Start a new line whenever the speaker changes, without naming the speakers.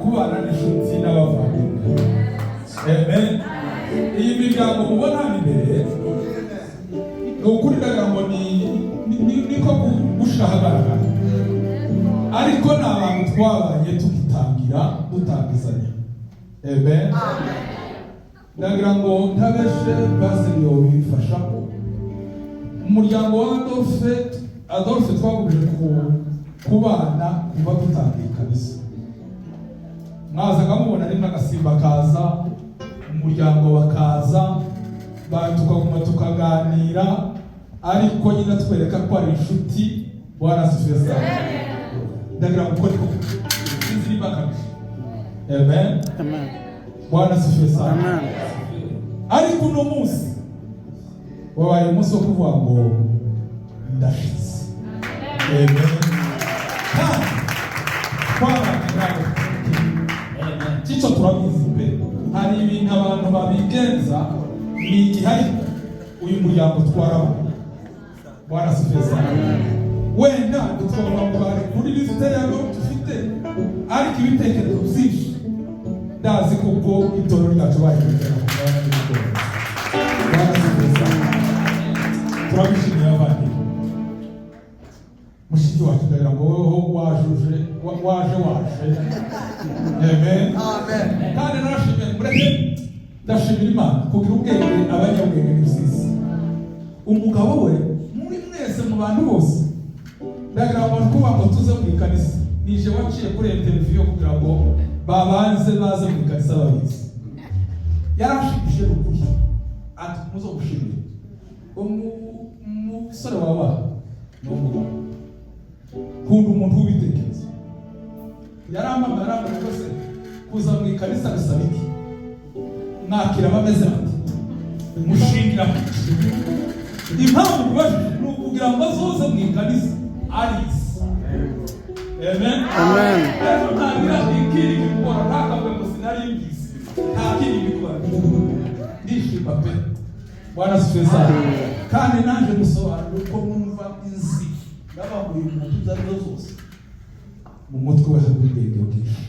kubana n'inshuti n'abavandimwe. Amen. Iyi miryango mubona imbere ukuri ndagambo niko gushahagaragara, ariko n'abantu twabaye tugitangira dutangizanya. Amen. Ndagira ngo ntabeshe basi yo bifasha umuryango wa Adolphe twagumije kubana kuva dutangiye kabisa. Mwazaga mubona rimwe agasimba kaza, umuryango bakaza, tukaguma tukaganira, ariko nyine twereka ko ari inshuti. Bwana asifiwe sana. Ndagira ngo ukore inzira ibakabije. Amen.
Amen.
Bwana asifiwe sana.
Amen.
Ariko uno munsi wabaye umunsi wo kuvuga ngo ndashize. Amen. Chicho turabizi pe. Hari ibintu abantu babigenza ni igihari uyu muryango twaraba. Bwana asifiwe sana. Wenda dutwara ngo bari kuri liste yabo dufite, ariko ibitekerezo byinshi ndazi kuko itorero ryacu bari kugera ku bana b'ibitoro. Bwana asifiwe sana. Turabishimiye abandi. Mushiki wacu ndagira ngo wowe waje. Amen.
Amen.
Kandi narashimye mureke ndashimira Imana kugira ubwenge abanyabwenge n'ibisizi. Umugabo we muri mwese mu bantu bose ndagira ngo kuba ngo tuze mu ikanisa, nije waciye kuri interview kugira ngo babanze baze mu ikanisa babizi. Yarashimije ukuri ati muzo gushimira umusore wawe n'umugabo kunda umuntu w'ibitekerezo. Yaramamara rwose kuza mu ikanisa bisaba iki? Mwakira bameze bati mushingira impamvu kubajije ni ukugira ngo azoze mu ikanisa arizi. Amen.
Amen.
Ntagira ikiri gukora ntakabwe ngo sinari mbizi, nta kindi gikora. Ndishima pe. Bwana asifiwe sana. Kandi naje gusobanura uko numva inzi n'abamuri mu mpuzabitsina zose mu mutwe we hari ubwenge bwinshi.